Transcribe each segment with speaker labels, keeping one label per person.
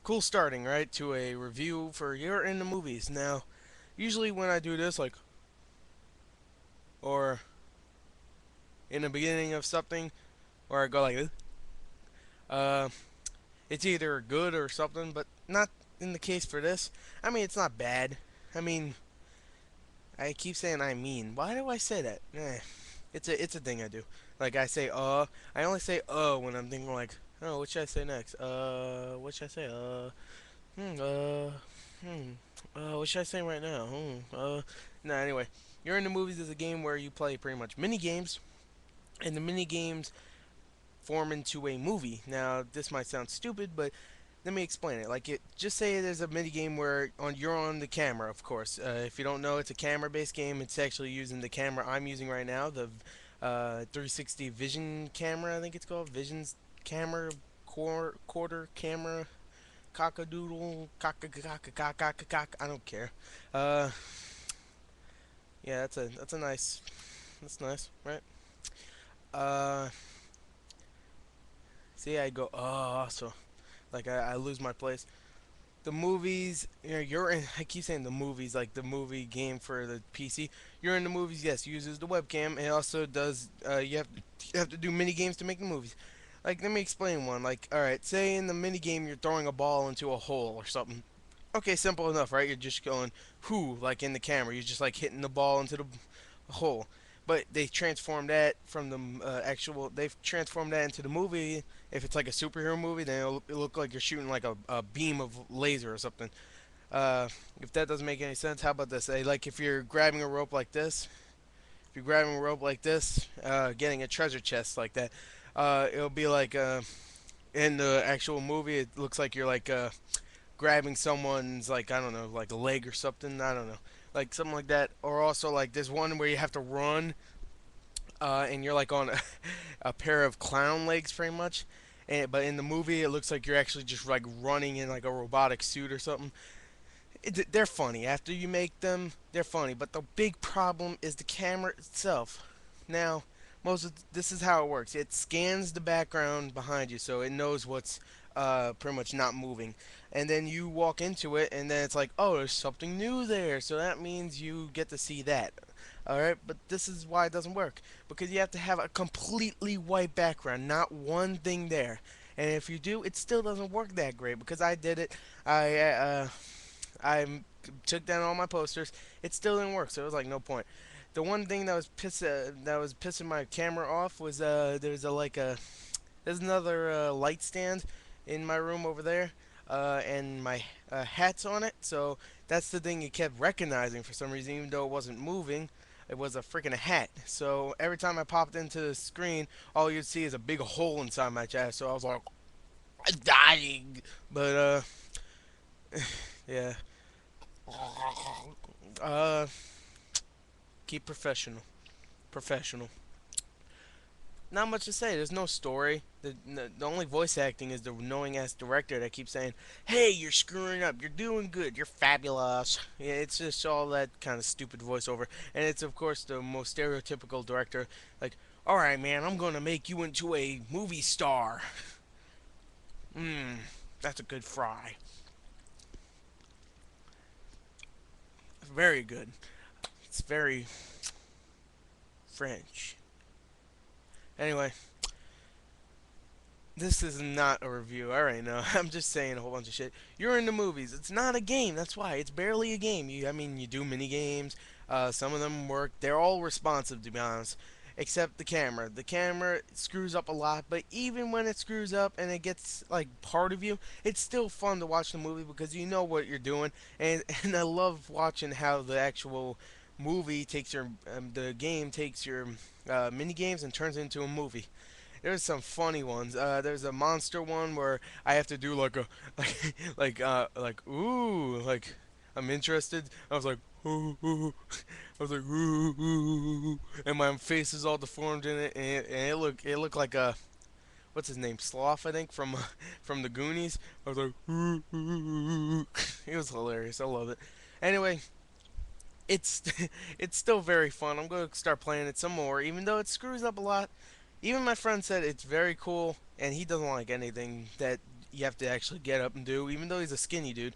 Speaker 1: cool starting, right, to a review for You're in the Movies. Now, usually when I do this, like, or in the beginning of something, or I go like this, uh, it's either good or something, but not in the case for this. I mean, it's not bad. I mean, I keep saying I mean. Why do I say that? It's a thing I do. Like I say I only say when I'm thinking like, oh, what should I say next? What should I say? Hmm, what should I say right now? No, anyway. You're in the Movies is a game where you play pretty much mini games, and the mini games form into a movie. Now, this might sound stupid, but let me explain it. Just say there's a mini game where you're on the camera, of course. If you don't know, it's a camera-based game. It's actually using the camera I'm using right now, the 360 Vision camera, I think it's called. Vision's camera, quarter camera, cockadoodle, cock. I don't care. Uh, yeah, that's a nice, that's nice, right? Uh, See, I go, oh, so like I lose my place. The movies, you're in. I keep saying the movies, like the movie game for the PC. You're in the movies. Yes, uses the webcam. It also does. You have to do mini games to make the movies. Like, let me explain one. Like, all right, say in the mini game you're throwing a ball into a hole or something. Okay, simple enough, right? You're just going whoo, like in the camera. You're just like hitting the ball into the hole. But they transformed that from the actual. They've transformed that into the movie. If it's like a superhero movie, then it'll look like you're shooting like a beam of laser or something. Uh, if that doesn't make any sense, how about this? Like if you're grabbing a rope like this, if you're grabbing a rope like this, getting a treasure chest like that, it'll be like in the actual movie. It looks like you're like grabbing someone's like I don't know, like a leg or something. I don't know, like something like that. Or also like there's one where you have to run, and you're like on a pair of clown legs, pretty much. But in the movie, it looks like you're actually just like running in like a robotic suit or something. They're funny. After you make them, they're funny. But the big problem is the camera itself. Now, this is how it works. It scans the background behind you, so it knows what's pretty much not moving. And then you walk into it, and then it's like, oh, there's something new there. So that means you get to see that. All right, but this is why it doesn't work because you have to have a completely white background, not one thing there. And if you do, it still doesn't work that great because I did it. I took down all my posters. It still didn't work, so it was like no point. The one thing that was pissing my camera off was there's another light stand in my room over there, and my hat's on it. So that's the thing it kept recognizing for some reason, even though it wasn't moving. It was a freaking hat. So every time I popped into the screen, all you'd see is a big hole inside my chest. So I was like, I'm dying. But yeah. Uh, Keep professional. Professional. Not much to say. There's no story. The only voice acting is the annoying ass director that keeps saying, "Hey, you're screwing up. You're doing good. You're fabulous." Yeah, it's just all that kind of stupid voiceover, and it's of course the most stereotypical director. Like, all right, man, I'm gonna make you into a movie star. Mmm, that's a good fry. Very good. It's very French. Anyway, this is not a review. All right, no, I'm just saying a whole bunch of shit. You're in the movies. It's not a game. That's why it's barely a game. I mean, you do mini games. Some of them work. They're all responsive, to be honest, except the camera. The camera screws up a lot, but even when it screws up and it gets like part of you, it's still fun to watch the movie because you know what you're doing. And and I love watching how the actual movie takes the game takes your mini games and turns it into a movie. There's some funny ones. There's a monster one where I have to do like a like ooh, like I'm interested. I was like ooh, ooh. I was like ooh, ooh, ooh. And my face is all deformed in it, and it looked like a what's his name, Sloth, I think, from from the Goonies. I was like ooh, ooh, ooh. It was hilarious. I love it. Anyway, it's it's still very fun. I'm gonna start playing it some more, even though it screws up a lot. Even my friend said it's very cool, and he doesn't like anything that you have to actually get up and do. Even though he's a skinny dude,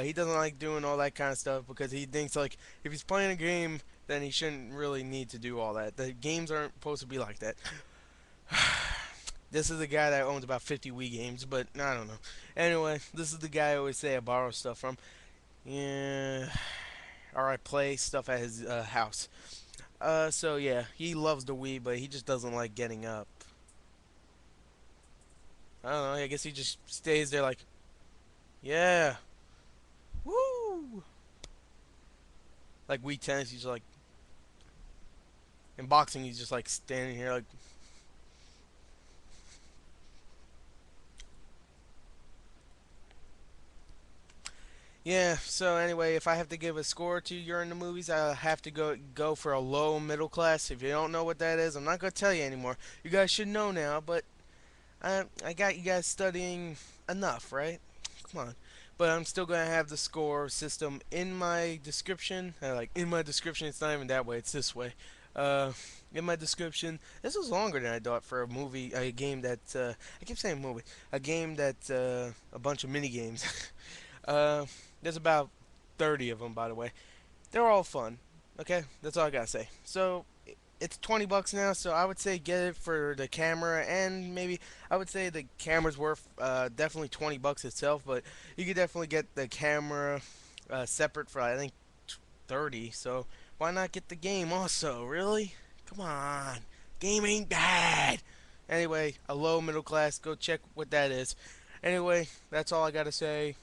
Speaker 1: he doesn't like doing all that kind of stuff because he thinks like if he's playing a game, then he shouldn't really need to do all that. The games aren't supposed to be like that. This is the guy that owns about 50 Wii games, but I don't know. Anyway, this is the guy I always say I borrow stuff from. Yeah, or I play stuff at his house. So yeah, he loves the Wii, but he just doesn't like getting up. I don't know. I guess he just stays there like, yeah, woo. Like Wii tennis, he's like in boxing, he's just like standing here like, yeah. So anyway, if I have to give a score to You're in the Movies, I have to go for a low middle class. If you don't know what that is, I'm not gonna tell you anymore. You guys should know now, but I got you guys studying enough, right? Come on. But I'm still gonna have the score system in my description. Like in my description, it's not even that way. It's this way. Uh, in my description, this was longer than I thought for a movie, a game that I keep saying movie, a game that a bunch of mini games. uh, there's about 30 of them, by the way. They're all fun. Okay, that's all I gotta say. So it's 20 bucks now, so I would say get it for the camera, and maybe I would say the camera's worth definitely 20 bucks itself, but you could definitely get the camera separate for I think 30. So why not get the game also? Really? Come on, game ain't bad. Anyway, a low middle class, go check what that is. Anyway, that's all I gotta say.